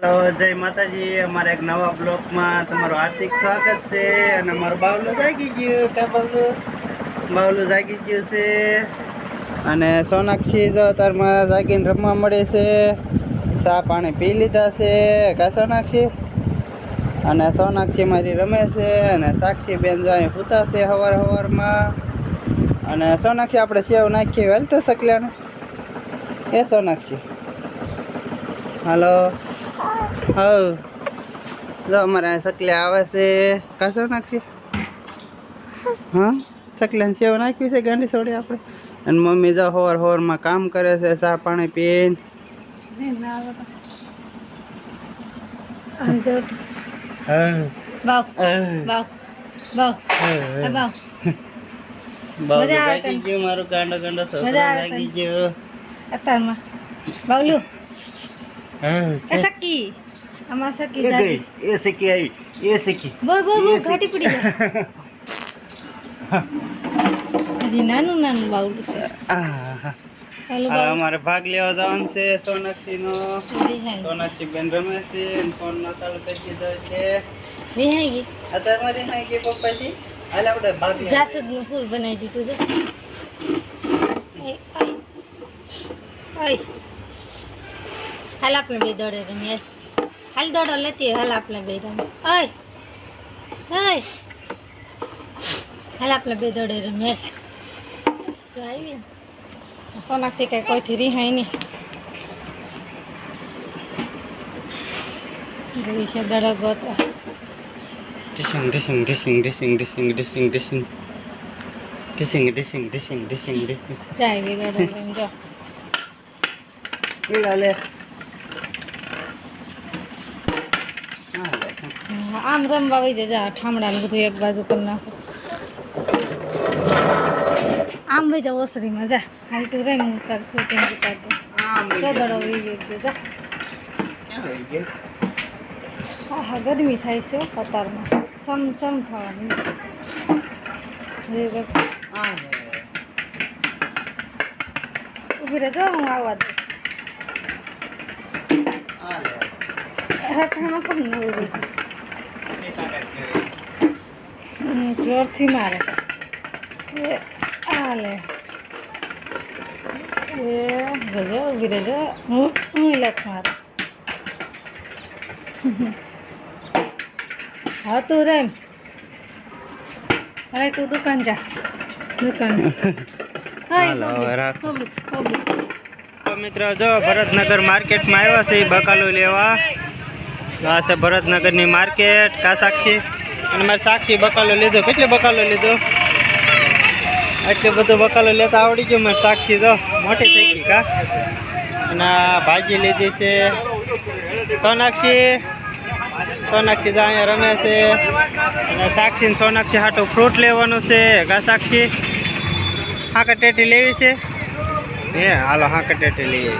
Hello, જય માતાજી. અમારા એક નવા બ્લોગમાં તમારું હાર્દિક સ્વાગત છે. અને અમારું બાવલું જાગી ગયું. કા બાવલું જાગી ગયું છે. અને સોનાક્ષી જો તારમાં જાગીને રમવા મળે છે. ચા પાણી પી લીધા છે. કા સોનાક્ષી? અને સોનાક્ષી મારી રમે છે. અને સાક્ષી બેન જો અહીં પૂતા છે સવારમાં. અને સોનાક્ષી આપણે સેવ નાખીએ વેલ તો શકલ્યાને એ સોનાક્ષી. હાલો. હા, જો અમારે સકલિયા આવે છે. કાસો નાખી. હા, સકલિયાને સેવ નાખવી છે ગાંડી છોડી આપણે. અને મમ્મી જો હોરમાં કામ કરે છે, ચા પાણી પીને. જાગી ગયું મારું ગાંડો ગાંડો છોકરો જાગી ગયો અત્યારમાં. બાવલું એ સકી અમાર સકી જાગી. એ સકી આવી. એ સકી બો ઘાટી પડી જાય. હજી નાનું નાનું બાવલું છે. અમારે ભાગ લેવા જવાનું છે સોનાક્ષી નો. સોનાક્ષી બેન રમે છે. ફોન નો ચાલુ કરી દીધો એટલે વિહાઈ ગઈ. અત્યારે મારી હાઈ ગઈ પપ્પાજી. હાલ આપણે ભાગ લે. જાસૂદ નું ફૂલ બનાવી દીધું છે. હાલ આપણે બે દોડે રમીએ. હાલ દોડો લેતી હાલ આપણે બે રમીએ. હાલ આપણે બે દોડે રમીએ. જો આવી સોનાક્ષી કઈ કોઈથી રિહાય નહીં. ગઈ છે દડો ગોતવા. ડિસિંગ ડિસિંગ ડિસિંગ ડિસિંગ ડિસિંગ ડિસિંગ ડિસિંગ ડિસિંગ ડિસિંગ ડિસિંગ ડિસિંગ ડિસિંગ જાય ગઈ દડો રમી. જો લે આમ રમવા વહી જાય. ઠામડા બધું એક બાજુ કરી નાખો. આમ વહી જાવ ઓસરીમાં જા. હાલ તું રમ તાર શૂટિંગ ઉતાર દો. દડો વહી ગયો. હા, ગરમી થાય છે કતારમાં. સમસમ થવાની. ઉભી રહેજો, હું આવવા દઉં. જોરથી મારે. હાલે જજો ઉભી રહેજો. હું લખ મારે. હા તું રેમ. હવે તું દુકાન જા. દુકાન મિત્રો જો ભરતનગર માર્કેટમાં આવ્યા છે બકાલો લેવા. આ છે ભરતનગરની માર્કેટ. કા સાક્ષી? અને મારે સાક્ષી બકાલો લીધો. કેટલો બકાલો લીધો? એટલું બધું બકાલો લેતા આવડી ગયું મારે. સાક્ષી તો મોટી થઈ ગઈ. કા અને ભાજી લીધી છે સોનાક્ષી. સોનાક્ષી તો અહીંયા રમે છે. અને સાક્ષી ને સોનાક્ષી હાટું ફ્રૂટ લેવાનું છે. કા સાક્ષી? હાંકા ટેટી લેવી છે. હે હાલો હાંકા ટેટી લઈ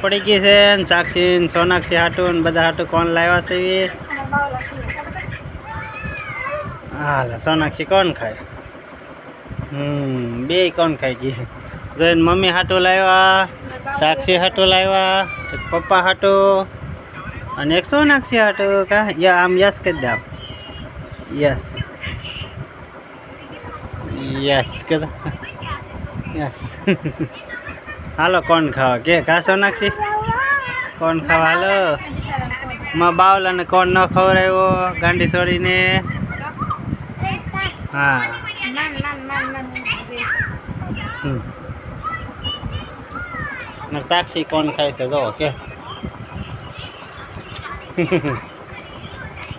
પડી ગઈ છે. સાક્ષી સોનાક્ષી હાટું ને બધા હાટું કોણ લાવ્યા છે? હાલ સોનાક્ષી કોણ ખાય? બે કોણ ખાઈ ગઈ? જોઈને મમ્મી હાટું લાવ્યા, સાક્ષી હાટું લાવ્યા, એક પપ્પા હાટું અને એક સોનાક્ષી હાટું. કા આમ યસ કરી દે. આપ યસ યસ કે યસ. હાલો કોણ ખાવા કે? કા સોનાક્ષી કોણ ખાવા? હાલો માં બાવલાને કોણ ન ખવડાવ્યો ગાંડી છોડીને? હા સાક્ષી કોણ ખાય છે જો કે?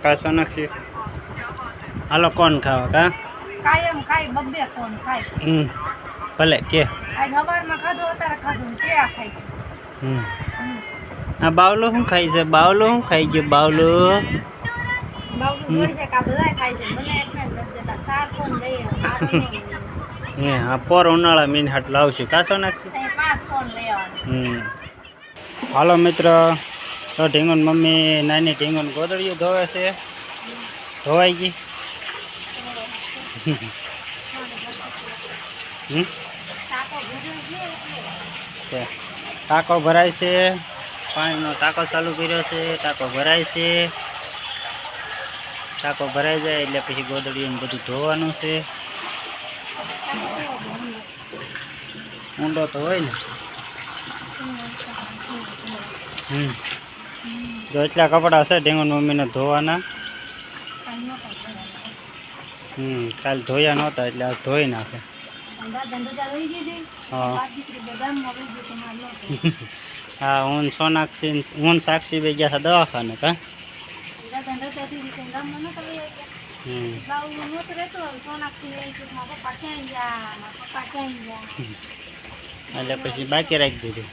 કા સોનાક્ષી? હાલો કોણ ખાવા? કા કાયમ ખાય બબ્બે કોણ ખાય. ભલે કે આજ સવારમાં ખાધું અત્યારે ખાધું કે આ ખાય. આ બાવલો શું ખાય છે? બાવલો શું ખાઈ ગયો? બાવલો જોડી છે કા બધા ખાય છે. મને એક ને દેતા ચાર કોણ લઈએ. હે આ પોર ઉનાળા મીન હાટ લાવશું. કા સોનાક્ષી? 5 કોણ લઈ આવવાનું. હાલો મિત્ર, તો ઢીંગુન મમ્મી નાની ઢીંગુન ગોદડીયું ધોવે છે. ધોવાઈ ગઈ. ટાંકો ભરાય છે. પાણીનો ટાંકો ચાલુ કર્યો છે, ટાંકો ભરાય છે. ટાંકો ભરાઈ જાય એટલે પછી ગોદડીને બધું ધોવાનું છે. ઊંડો તો હોય ને. જો એટલા કપડાં છે ઢીંગુન મમ્મીને ધોવાના. કાલ ધોયા નહોતા એટલે આ ધોઈ નાખે. હા હા, હું સાક્ષી બે ગયા હતા દવાખાને. કા એટલે પછી બાકી રાખી દીધું.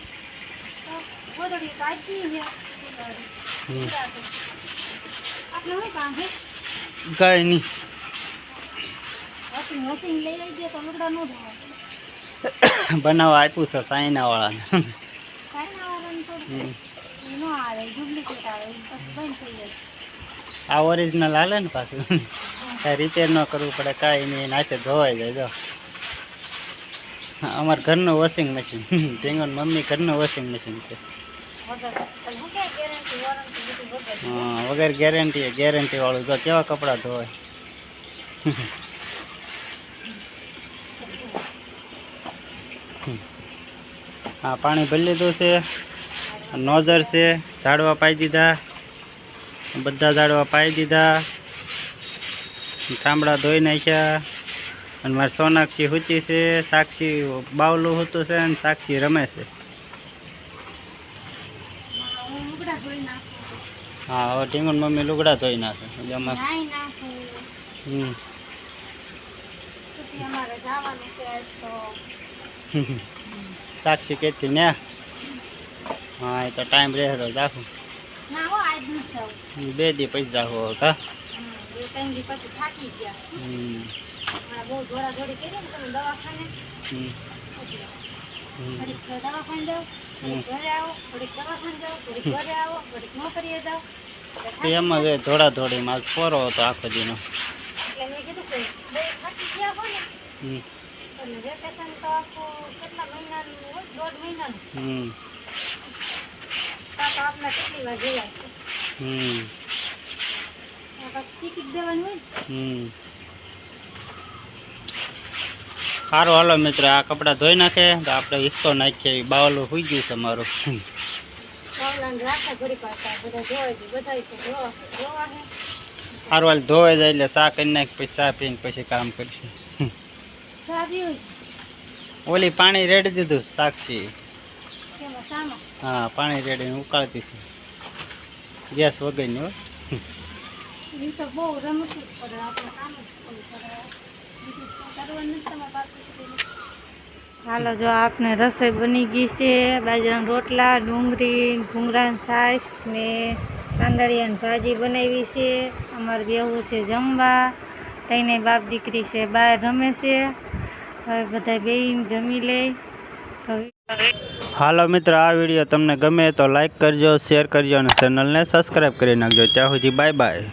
કઈ નહીં, બનાવવા આપ્યું છે સાઈના વાળાને. આ ઓરિજિનલ હાલે ને પાછું, કાંઈ રિપેર ન કરવું પડે, કાંઈ નહીં, નાચે ધોવાઈ જાય. જો અમારા ઘરનું વોશિંગ મશીન, ઢીંગોન મમ્મી ઘરનું વોશિંગ મશીન છે. હા, વગર ગેરંટી વાળું. જો કેવા કપડાં ધોવાય. હા, પાણી ભરી લીધું છે. નોઝર છે, ઝાડવા પાઈ દીધા, બધા ઝાડવા પાઈ દીધા, ઠામડા ધોઈ નાખ્યા. અને મારી સોનાક્ષી સૂતી છે, સાક્ષી બાવલું સૂતું છે અને સાક્ષી રમે છે. હા, હવે ઢીંગુન મમ્મી લુગડા ધોઈ નાખે એટલે અમારે. સાક્ષી કહેતી ને. હા, એ તો ટાઈમ રહે તો જાખું. 2 દી પછી જાખું. કા એમ જ થોડા થોડી માલ પોરો હતો આખો દીનો. સારું, હાલો મિત્ર, આ કપડાં ધોઈ નાખે તો આપણે હિસ્સો નાખીએ. બાવલું સુઈ ગયું છે મારું. સારું, હાલ ધોવાઈ જાય એટલે ચા કરી નાખ, પછી ચા પીને પછી કામ કરીશું. ઓલી પાણી રેડી દીધું સાક્ષી. હા, પાણી રેડીને ઉકાળતી હતી ગેસ વગરની. હો હાલો, જો આપને રસોઈ બની ગઈ છે. બાજરાના રોટલા, ડુંગળી, ભૂંગળાની છાશ ને કાંદળિયાની ભાજી બનાવી છે. અમારે બેવું છે જમવા. તઈને બાપ દીકરી છે બહાર રમે છે. હવે બધા બેહીને જમી લે. હાલો મિત્ર, આ વિડીયો તમને ગમે તો લાઈક કરજો, શેર કરજો અને ચેનલને સબસ્ક્રાઈબ કરી નાખજો. ત્યાં સુધી બાય બાય.